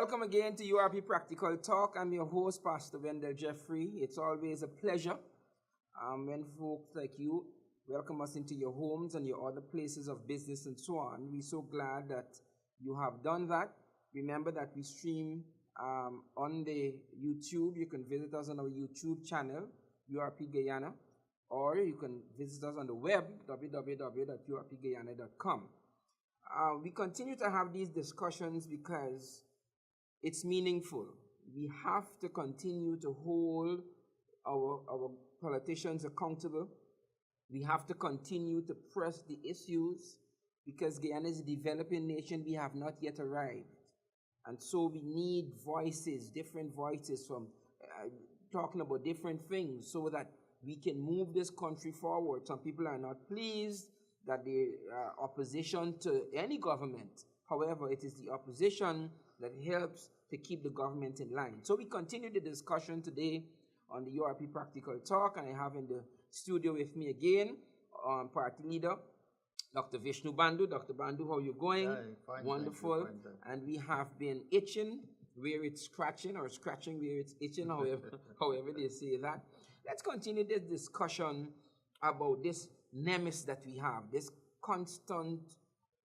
Welcome again to URP Practical Talk. I'm your host, Pastor Wendell Jeffrey. It's always a pleasure when folks like you welcome us into your homes and your other places of business and so on. We're so glad that you have done that. Remember that we stream on the YouTube. You can visit us on our YouTube channel, URP Guyana, or you can visit us on the web, www.urpguyana.com. We continue to have these discussions because it's meaningful. We have to continue to hold our politicians accountable. We have to continue to press the issues because Guyana is a developing nation. We have not yet arrived. And so we need voices, different voices from talking about different things so that we can move this country forward. Some people are not pleased that they are opposition to any government. However, it is the opposition that helps to keep the government in line. So we continue the discussion today on the URP Practical Talk, and I have in the studio with me again, party leader, Dr. Vishnu Bandu. Dr. Bandu, how you going? Yeah, fine, wonderful. thank you, fine. And we have been itching where it's scratching or scratching where it's itching, however they say that. Let's continue this discussion about this nemesis that we have, this constant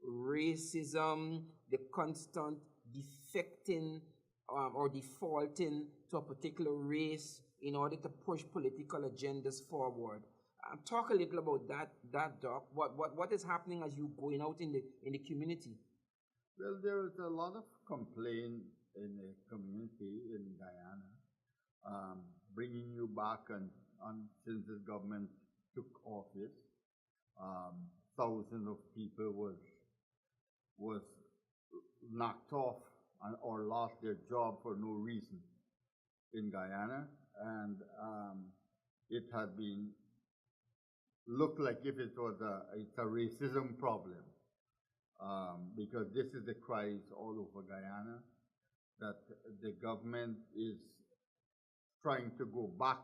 racism, the constant defecting or defaulting to a particular race in order to push political agendas forward. Talk a little about that, Doc. What is happening as you going out in the community? Well, there is a lot of complaint in the community in Guyana, bringing you back and since the government took office, thousands of people was knocked off or lost their job for no reason in Guyana, and it had been looked like if it was it's a racism problem, because this is the cries all over Guyana that the government is trying to go back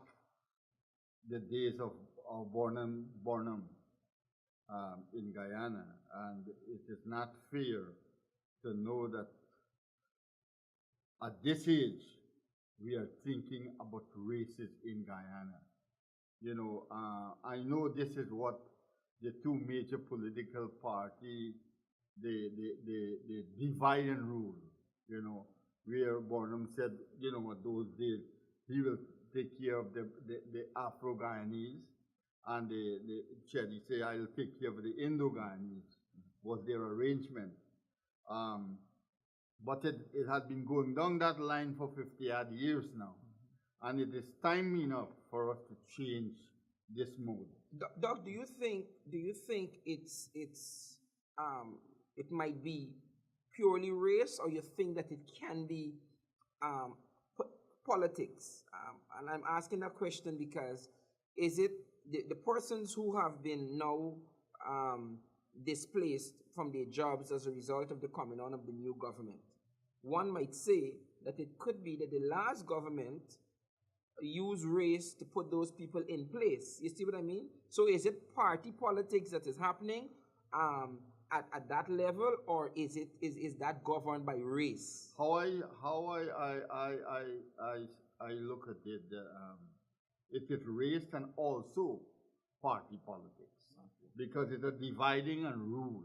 the days of Bornum in Guyana, and it is not fair to know that at this age we are thinking about races in Guyana. You know, I know this is what the two major political parties, they divide and rule, you know, where Bornum said, you know, what those days he will take care of the Afro-Guyanese, and the Chedi say, I'll take care of the Indo-Guyanese, was their arrangement. But it had been going down that line for 50-odd years now. And it is time enough for us to change this mode. Doc, do you think it might be purely race, or you think that it can be politics? And I'm asking that question because is it the persons who have been now displaced from their jobs as a result of the coming on of the new government? One might say that it could be that the last government used race to put those people in place. You see what I mean? So is it party politics that is happening at that level, or is that governed by race? How I look at it, it is race and also party politics, because it's a dividing and rule,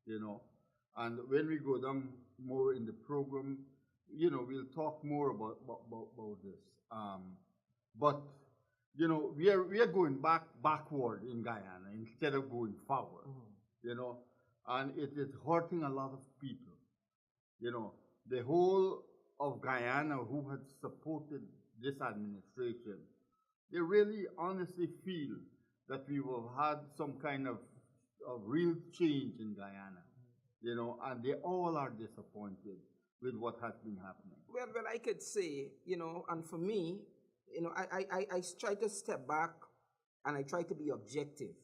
you know. And when we go down more in the program, you know, we'll talk more about this. But you know, we are going backward in Guyana instead of going forward, you know, and it is hurting a lot of people. You know, the whole of Guyana who had supported this administration, they really honestly feel that we will have some kind of real change in Guyana, you know, and they all are disappointed with what has been happening. Well, I could say, you know, and for me, you know, I try to step back and I try to be objective.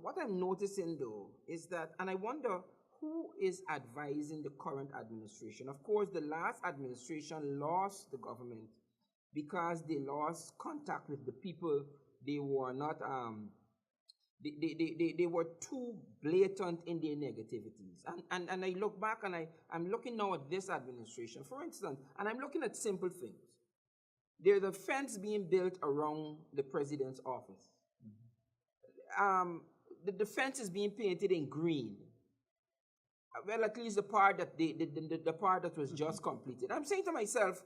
What I'm noticing though is that, and I wonder who is advising the current administration. Of course, the last administration lost the government because they lost contact with the people. They were not they were too blatant in their negativities. And I look back and I'm looking now at this administration, for instance, and I'm looking at simple things. There's a fence being built around the president's office. The fence is being painted in green. Well, at least the part that the part that was just completed. I'm saying to myself,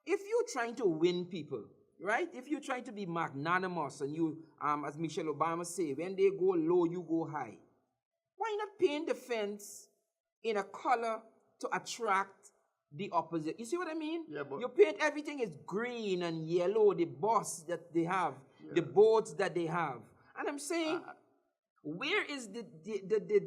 if you're trying to win people, right? If you're trying to be magnanimous and you, as Michelle Obama say, when they go low, you go high. Why not paint the fence in a color to attract the opposite? You see what I mean? Yeah, but you paint everything is green and yellow, the bus that they have, the boats that they have. And I'm saying, where is the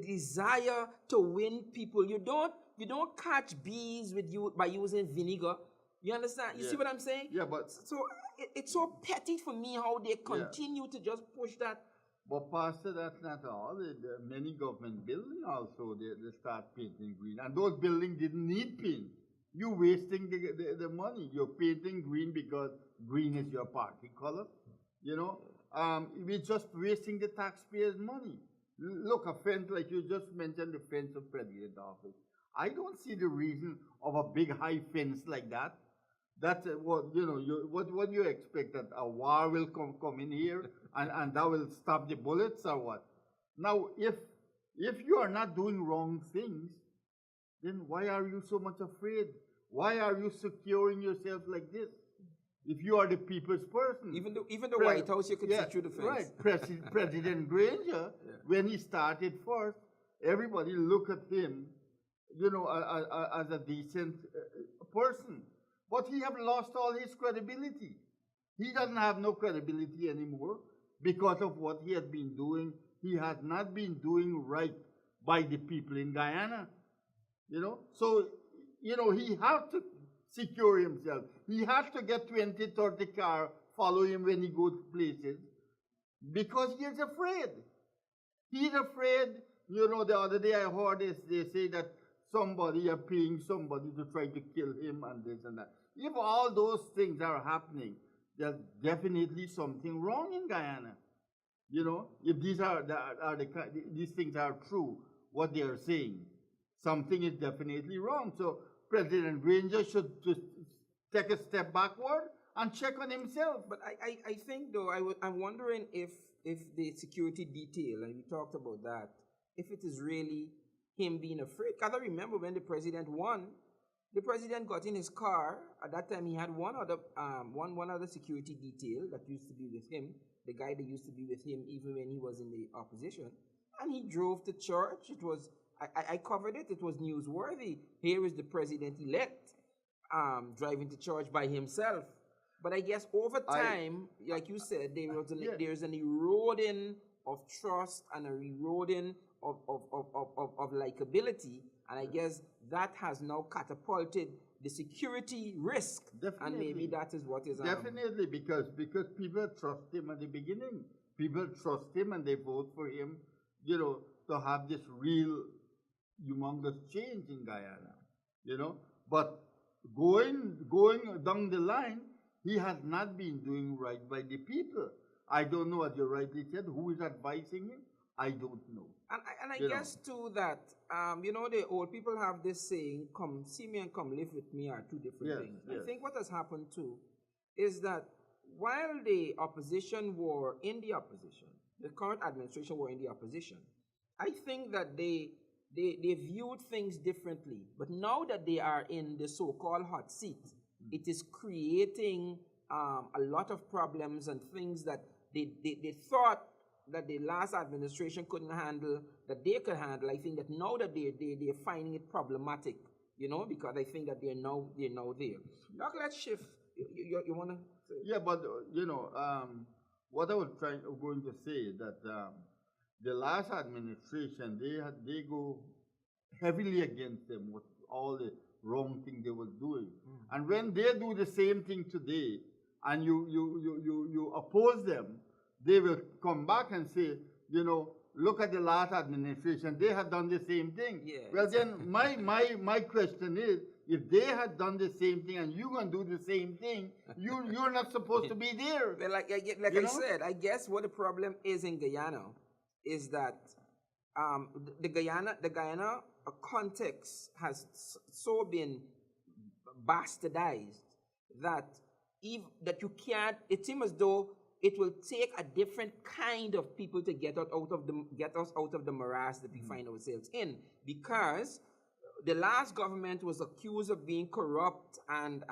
desire to win people? You don't catch bees by using vinegar. You understand? You see what I'm saying? Yeah, but so it's so petty for me how they continue to just push that. But Pastor, that's not all. The many government buildings also they start painting green, and those buildings didn't need paint. You're wasting the money. You're painting green because green is your party color. You know, we're just wasting the taxpayers' money. Look, a fence like you just mentioned, the fence of President's office. I don't see the reason of a big high fence like that. That's what what you expect, that a war will come in here and that will stop the bullets or what? Now, if you are not doing wrong things, then why are you so much afraid? Why are you securing yourself like this? If you are the people's person, even the White House, you can see through the fence. Right, President Granger, when he started first, everybody looked at him, as a decent person. But he have lost all his credibility. He doesn't have no credibility anymore because of what he has been doing. He has not been doing right by the people in Guyana. So, he has to secure himself. He has to get 20, 30 cars follow him when he goes places because he is afraid. He's afraid. The other day I heard they say that somebody are paying somebody to try to kill him and this and that. If all those things are happening, there's definitely something wrong in Guyana. If these things are true, what they are saying, something is definitely wrong. So President Granger should just take a step backward and check on himself. But I think though, I'm wondering if the security detail, and we talked about that, if it is really him being afraid. Because I remember when the president won, the president got in his car. At that time, he had one other security detail that used to be with him, the guy that used to be with him even when he was in the opposition. And he drove to church. It was, I covered it. It was newsworthy. Here is the president-elect driving to church by himself. But I guess over time, like you said, there's an eroding of trust and a eroding of likability, and I guess that has now catapulted the security risk. Definitely. And maybe that is what is definitely because people trust him at the beginning. People trust him and they vote for him, to have this real humongous change in Guyana. But going down the line, he has not been doing right by the people. I don't know, as you rightly said, who is advising him. I don't know. And I guess too that, the old people have this saying, come see me and come live with me are two different things. Yes. I think what has happened too is that while the opposition were in the opposition, the current administration were in the opposition, I think that they viewed things differently. But now that they are in the so-called hot seat, it is creating a lot of problems and things that they thought that the last administration couldn't handle, that they could handle. I think that now that they're finding it problematic, because I think that they're now there. Now let's shift. You want to say? Yeah, but what I was going to say is that the last administration, they go heavily against them with all the wrong thing they were doing. And when they do the same thing today, and you oppose them, they will come back and say, look at the last administration, they had done the same thing. Yeah. Well, then my question is, if they had done the same thing and you're going to do the same thing, you're not supposed to be there. Well, I said, I guess what the problem is in Guyana is that the Guyana context has so been bastardized that that you can't. It seems as though it will take a different kind of people to get us out of the morass that we find ourselves in, because the last government was accused of being corrupt and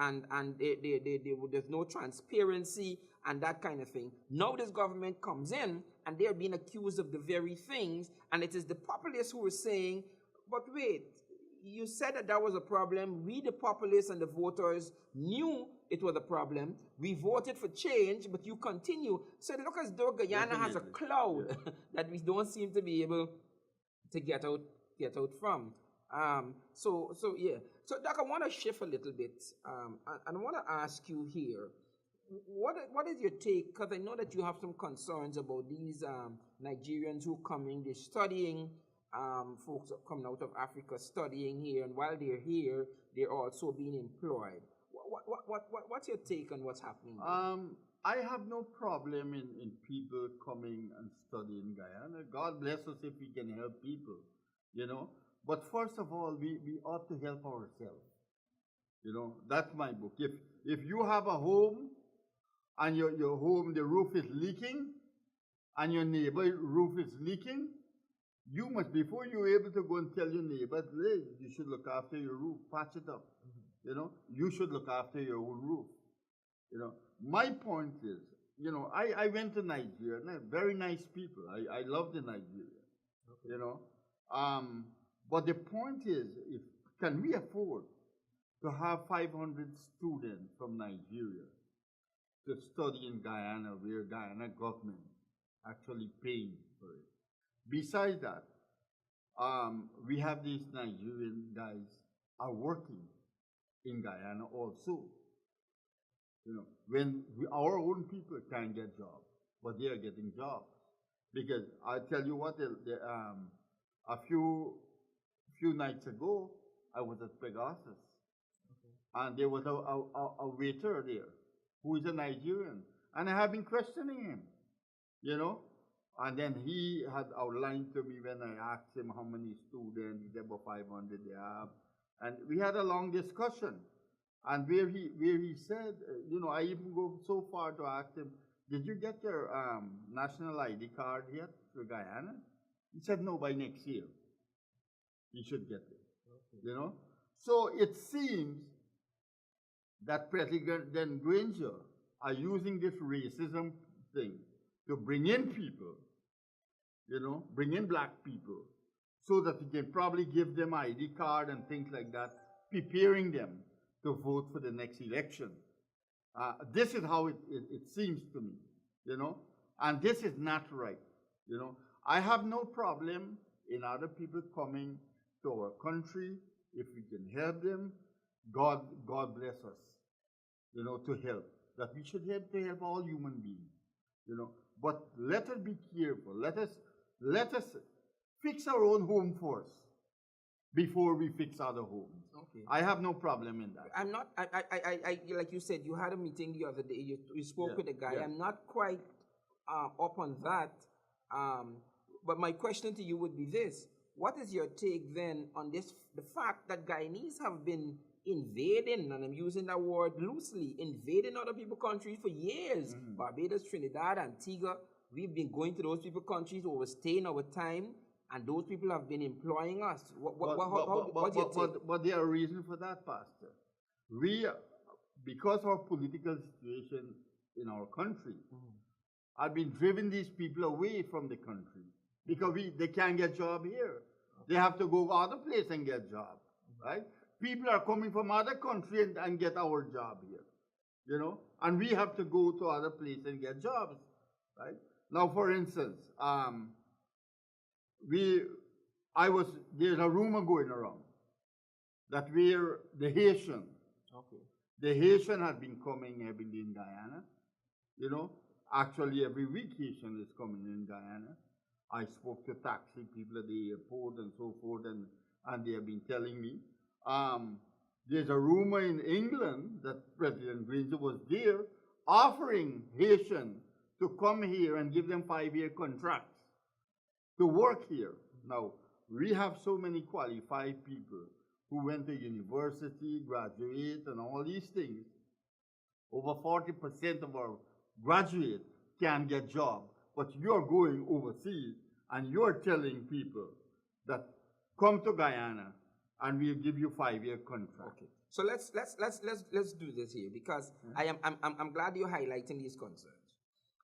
there's no transparency and that kind of thing. Now this government comes in and they're being accused of the very things, and it is the populace who are saying, but wait, you said that was a problem. We, the populace and the voters, knew it was a problem. We voted for change, but you continue. So it looks as though Guyana has a cloud that we don't seem to be able to get out from. So Doc, I want to shift a little bit, and I want to ask you here, what is your take? Because I know that you have some concerns about these Nigerians who coming, they're studying. Folks are coming out of Africa studying here, and while they're here, they're also being employed. What's your take on what's happening there? I have no problem in people coming and studying Guyana. God bless us if we can help people, you know. But first of all, we ought to help ourselves. You know, that's my book. If you have a home and your home, the roof is leaking, and your neighbor roof is leaking, you must, before you're able to go and tell your neighbor, hey, you should look after your roof, patch it up. You know, you should look after your own roof. You know, my point is, you know, I went to Nigeria, very nice people. I love the Nigeria. Okay. You know, but the point is, can we afford to have 500 students from Nigeria to study in Guyana, where Guyana government actually paying for it? Besides that, we have these Nigerian guys are working in Guyana also. You know, when our own people can't get jobs, but they are getting jobs. Because I tell you what, a few nights ago, I was at Pegasus, and there was a waiter there who is a Nigerian, and I have been questioning him, you know. And then he had outlined to me when I asked him how many students, he said about 500 they have. And we had a long discussion. And where he said, you know, I even go so far to ask him, did you get your national ID card yet for Guyana? He said, no, by next year. You should get it, you know. So it seems that President Granger are using this racism thing to bring in people, you know, bring in black people, so that he can probably give them ID card and things like that, preparing them to vote for the next election. This is how it seems to me, you know, and this is not right, you know. I have no problem in other people coming to our country if we can help them. God bless us, you know, to help. That we should help to help all human beings, you know. But let us be careful. Let us fix our own home first before we fix other homes. Okay. I have no problem in that. I'm not. I like you said, you had a meeting the other day. You spoke with a guy. I'm not quite up on that. But my question to you would be this: what is your take then on this? The fact that Guyanese have been invading, and I'm using that word loosely, invading other people's countries for years. Barbados, Trinidad, Antigua, we've been going to those people's countries, overstaying our time, and those people have been employing us. What's your take? But there are reasons for that, Pastor. Because of our political situation in our country, have been driven these people away from the country because they can't get job here. They have to go other place and get job, right? People are coming from other countries and get our job here, you know, and we have to go to other places and get jobs, right? Now, for instance, there's a rumor going around that the Haitian has been coming heavily in Guyana, you know. Actually, every week Haitian is coming in Guyana. I spoke to taxi people at the airport and so forth, and they have been telling me. There's a rumor in England that President Granger was there offering Haitians to come here and give them 5-year contracts to work here. Now, we have so many qualified people who went to university, graduate, and all these things. Over 40% of our graduates can get jobs, but you're going overseas and you're telling people that come to Guyana and we'll give you 5-year contract. Okay. So let's do this here, because I'm glad you're highlighting these concerns.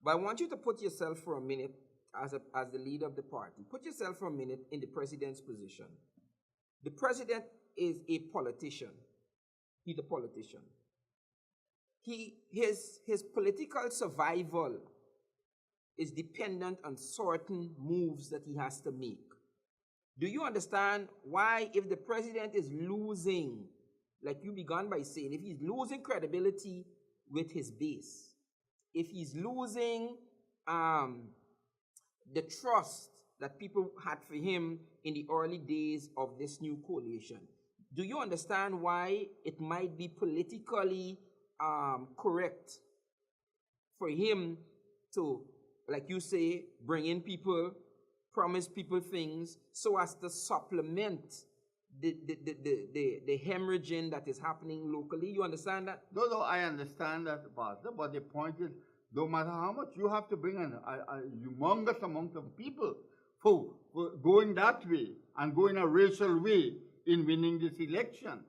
But I want you to put yourself for a minute as the leader of the party. Put yourself for a minute in the president's position. The president is a politician. He's a politician. His political survival is dependent on certain moves that he has to make. Do you understand why, if the president is losing, like you began by saying, if he's losing credibility with his base, if he's losing the trust that people had for him in the early days of this new coalition, do you understand why it might be politically correct for him to, like you say, bring in people, promise people things so as to supplement the hemorrhaging that is happening locally? You understand that? No, I understand that, Pastor, but the point is, no matter how much, you have to bring a humongous amount of people for going that way and going a racial way in winning this election.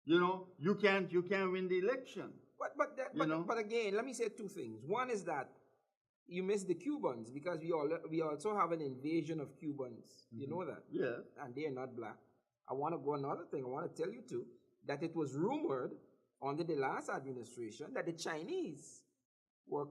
You know, you can't win the election. But again, let me say two things. One is that you miss the Cubans, because we also have an invasion of Cubans. Mm-hmm. You know that? Yes. And they are not black. I want to go another thing. I want to tell you too that it was rumored under the last administration that the Chinese were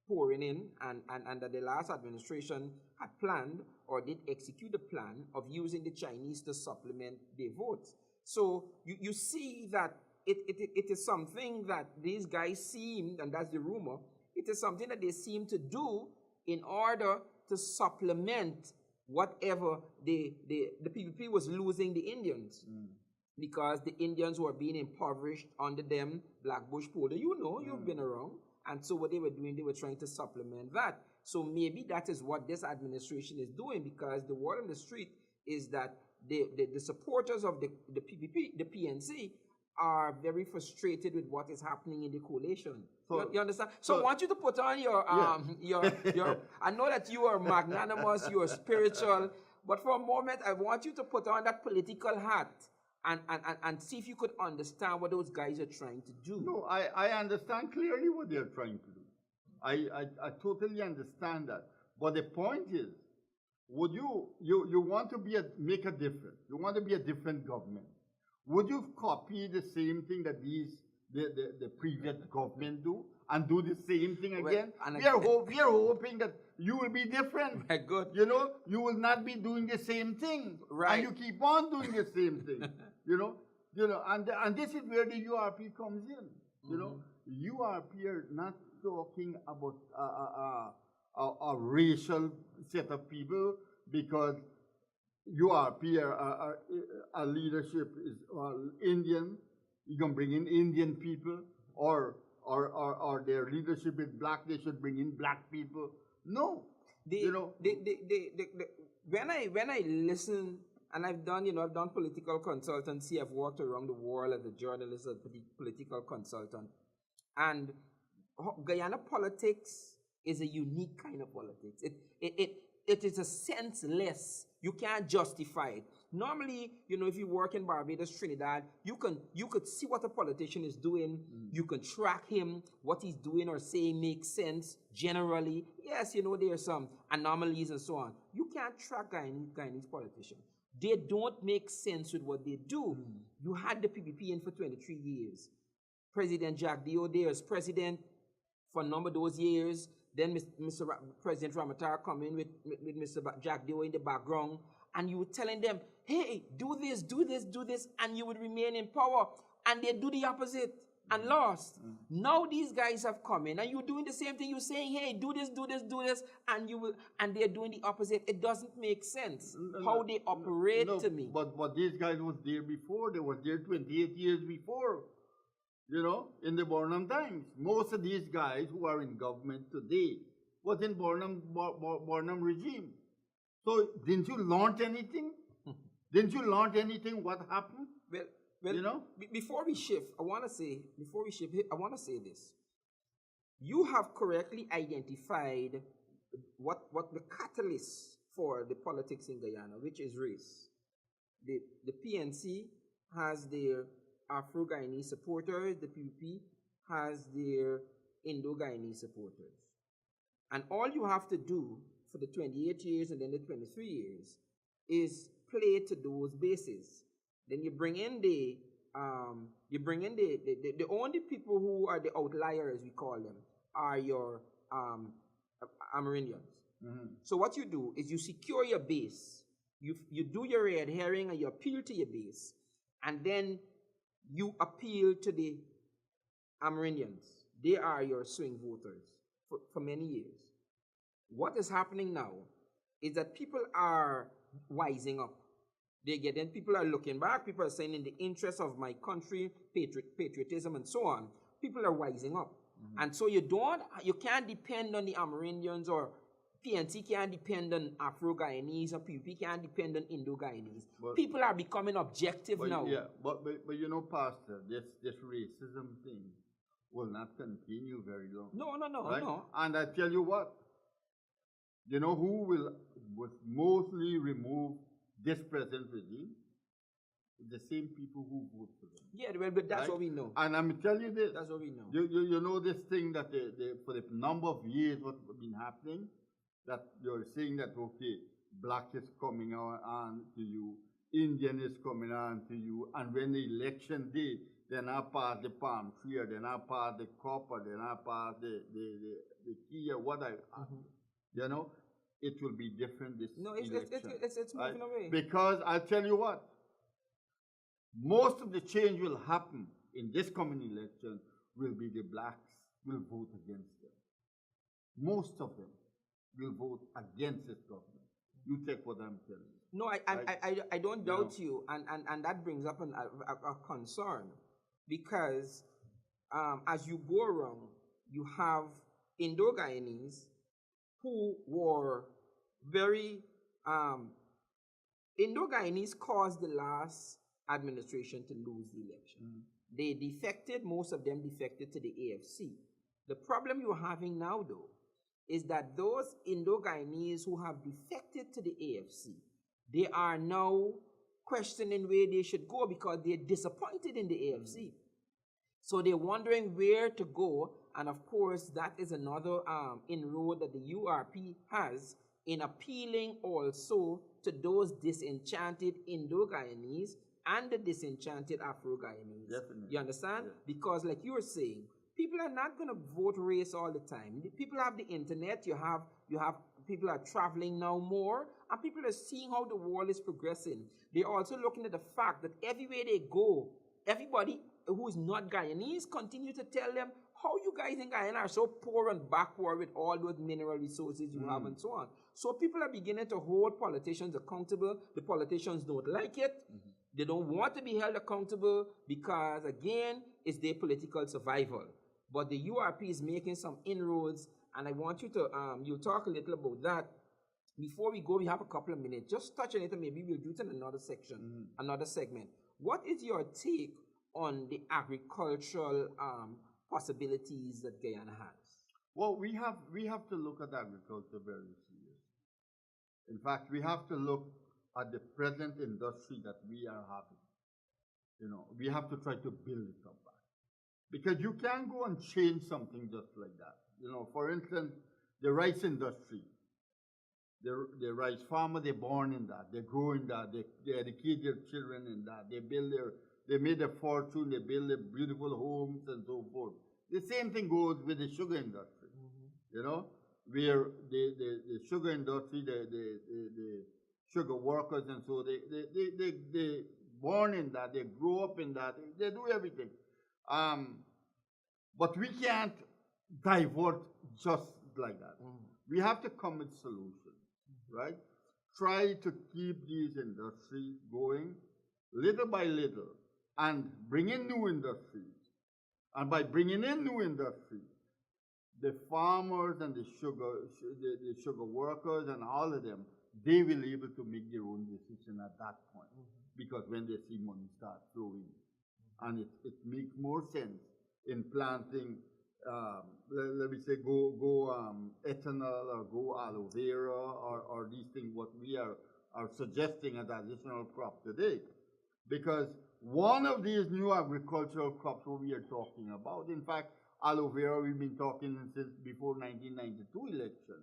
pouring in, and that the last administration had planned or did execute a plan of using the Chinese to supplement their votes. So you see that it is something that these guys seem, and that's the rumor, it is something that they seem to do in order to supplement whatever the PPP was losing the Indians. Because the Indians were being impoverished under them, Black Bush Porter. You know, you've been around. And so what they were doing, they were trying to supplement that. So maybe that is what this administration is doing, because the word on the street is that the supporters of the PPP, the PNC, are very frustrated with what is happening in the coalition. So, you understand? So I want you to put on your I know that you are magnanimous, you are spiritual, but for a moment I want you to put on that political hat and see if you could understand what those guys are trying to do. No, I understand clearly what they're trying to do. I totally understand that. But the point is, would you want to make a difference? You want to be a different government. Would you copy the same thing that the previous government do and do the same thing again? Well, we are hoping that you will be different. Right, good. You know, you will not be doing the same thing. Right. And you keep on doing the same thing. You know, and this is where the URP comes in. You know, URP are not talking about a racial set of people, because URP our leadership is Indian. You can bring in Indian people, or their leadership is black. They should bring in black people. No, when I listen, and I've done political consultancy. I've worked around the world as a journalist, as a political consultant, and Guyana politics is a unique kind of politics. It is a senseless. You can't justify it. Normally, if you work in Barbados, Trinidad, you could see what a politician is doing. You can track him. What he's doing or saying makes sense generally. Yes, there are some anomalies and so on. You can't track Guyanese politicians. They don't make sense with what they do. You had the PPP in for 23 years. President Jack Dio there as president for a number of those years. Then Mr. President Ramatar come in with Mr. Jack Dio in the background, and you were telling them, hey, do this, do this, do this, and you would remain in power. And they do the opposite and lost. Now these guys have come in, and you're doing the same thing. You're saying, hey, do this, do this, do this, and they're doing the opposite. It doesn't make sense how they operate to me. But these guys was there before. They were there 28 years before. In the Burnham times. Most of these guys who are in government today was in Burnham regime. So didn't you launch anything? Didn't you launch anything? What happened? Well, You know? before we shift, I want to say this. You have correctly identified what the catalyst for the politics in Guyana, which is race. The PNC has their Afro-Guyanese supporters, the PUP has their Indo-Guyanese supporters. And all you have to do for the 28 years and then the 23 years is play to those bases. Then you bring in the only people who are the outliers, we call them, are your Amerindians. Mm-hmm. So what you do is you secure your base, you do your red herring and you appeal to your base, and then you appeal to the Amerindians. They are your swing voters for many years. What is happening now is that people are wising up. People are looking back, people are saying in the interest of my country, patriotism and so on, people are wising up. Mm-hmm. And so you can't depend on the Amerindians, or PNC can't depend on Afro-Guyanese, or PUP can't depend on Indo-Guyanese. People are becoming objective now. Yeah, but you know, Pastor, this racism thing will not continue very long. No, right? no. And I tell you what, you know who will mostly remove this present regime? The same people who vote for them. Yeah, well, but that's right? what we know. And I'm telling you this. That's what we know. You know this thing that for the number of years what's been happening, that you're saying that, okay, black is coming on to you, Indian is coming on to you, and when the election day, they're not part of the palm tree, they're not part of the copper, they're not part of the key or whatever. Mm-hmm. You know, it will be different this election. It's moving away. Because I'll tell you what, most of the change will happen in this coming election will be the blacks will vote against them. Most of them will vote against this government. You take what I'm telling you. No, I don't doubt you, and that brings up a concern, because as you go around, you have Indo-Guyanese who were very Indo-Guyanese caused the last administration to lose the election. Mm-hmm. They defected, most of them defected to the AFC. The problem you're having now, though, is that those Indo-Guyanese who have defected to the AFC, they are now questioning where they should go because they're disappointed in the AFC. Mm-hmm. So they're wondering where to go, and of course, that is another inroad that the URP has in appealing also to those disenchanted Indo-Guyanese and the disenchanted Afro-Guyanese. Definitely. You understand? Yeah. Because like you were saying, people are not going to vote race all the time. People have the internet. You have people are traveling now more, and people are seeing how the world is progressing. They're also looking at the fact that everywhere they go, everybody who is not Guyanese continue to tell them how you guys in Guyana are so poor and backward with all those mineral resources you have and so on. So people are beginning to hold politicians accountable. The politicians don't like it. Mm-hmm. They don't want to be held accountable because, again, it's their political survival. But the URP is making some inroads, and I want you to, you'll talk a little about that. Before we go, we have a couple of minutes. Just touch on it, and maybe we'll do it in another section, another segment. What is your take on the agricultural possibilities that Guyana has? Well, we have to look at agriculture very serious. In fact, we have to look at the present industry that we are having. You know, we have to try to build it up back. Because you can't go and change something just like that. You know, for instance, the rice industry. The rice farmer, they're born in that. They grow in that. They educate their children in that. They made a fortune. They build their beautiful homes and so forth. The same thing goes with the sugar industry. Mm-hmm. You know, where the sugar industry, the sugar workers and so they born in that. They grow up in that. They do everything. But we can't divert just like that. Mm-hmm. We have to come with solutions, right? Try to keep these industries going little by little and bring in new industries. And by bringing in new industries, the farmers and the sugar workers and all of them, they will be able to make their own decision at that point. Because when they see money start flowing, and it makes more sense in planting, let me say, go ethanol or go aloe vera or these things, what we are suggesting as additional crop today. Because one of these new agricultural crops what we are talking about, in fact, aloe vera we've been talking since before 1992 election,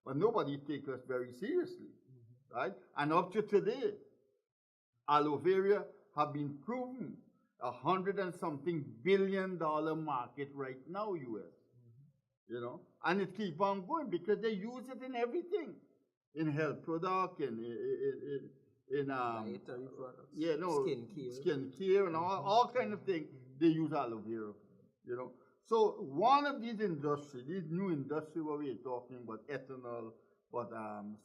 but nobody takes us very seriously, right? And up to today, aloe vera have been proven $100 and something billion market right now, US. You know, and it keeps on going because they use it in everything, in health product, in dietary products, yeah, no, skin care, and all kind of things. They use aloe vera, you know. So one of these industries, these new industry where we're talking about ethanol, but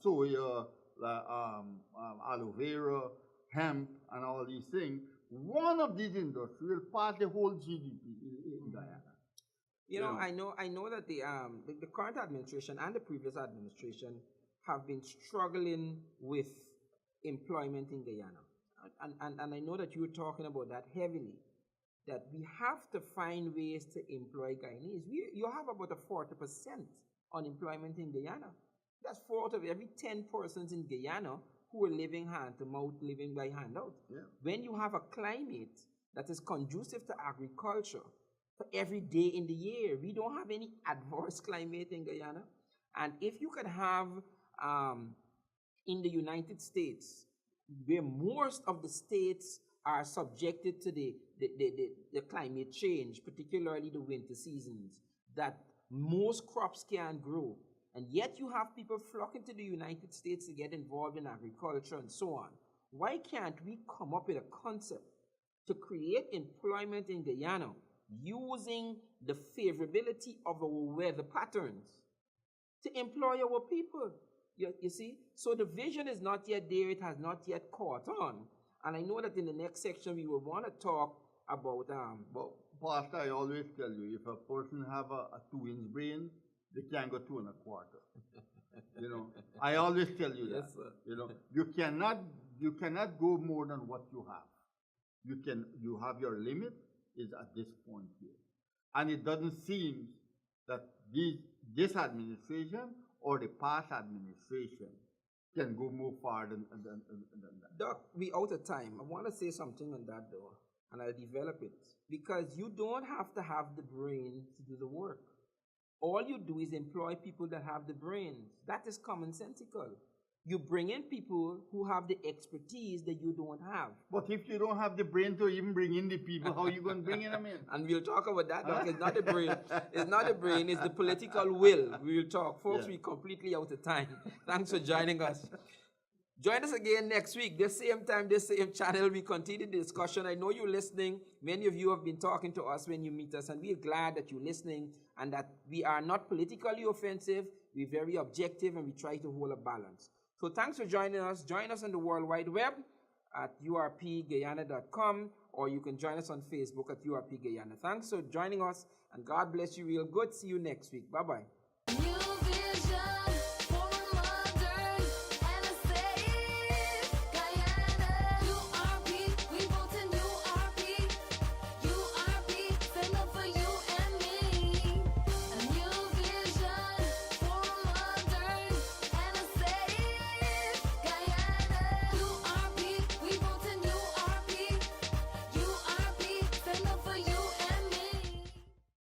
soya, aloe vera, hemp, and all these things. One of these industries will pass the whole GDP in Guyana. You know, I know that the current administration and the previous administration have been struggling with employment in Guyana. And I know that you were talking about that heavily, that we have to find ways to employ Guyanese. You have about a 40% unemployment in Guyana. That's 4 out of every 10 persons in Guyana who are living hand to mouth, living by handout. Yeah. When you have a climate that is conducive to agriculture for every day in the year, we don't have any adverse climate in Guyana. And if you could have in the United States, where most of the states are subjected to the climate change, particularly the winter seasons, that most crops can't grow, and yet you have people flocking to the United States to get involved in agriculture and so on. Why can't we come up with a concept to create employment in Guyana using the favorability of our weather patterns to employ our people? You see? So the vision is not yet there. It has not yet caught on. And I know that in the next section we will want to talk about... But Pastor, I always tell you, if a person have a 2-inch brain, they can't go 2 1/4. You know, I always tell you that. Yes, sir. You know, you cannot go more than what you have. You have your limit is at this point here, and it doesn't seem that this administration or the past administration can go more far than that. Doc, we out of time. I want to say something on that though, and I'll develop it, because you don't have to have the brain to do the work. All you do is employ people that have the brains. That is commonsensical. You bring in people who have the expertise that you don't have. But if you don't have the brain to even bring in the people, how are you going to bring them in? And we'll talk about that, Doc. It's not the brain. It's not the brain. It's the political will. We will talk. Folks, we're completely out of time. Thanks for joining us. Join us again next week, this same time, this same channel. We continue the discussion. I know you're listening. Many of you have been talking to us when you meet us, and we're glad that you're listening and that we are not politically offensive. We're very objective, and we try to hold a balance. So thanks for joining us. Join us on the World Wide Web at urpguyana.com, or you can join us on Facebook at URP Guyana. Thanks for joining us, and God bless you real good. See you next week. Bye-bye.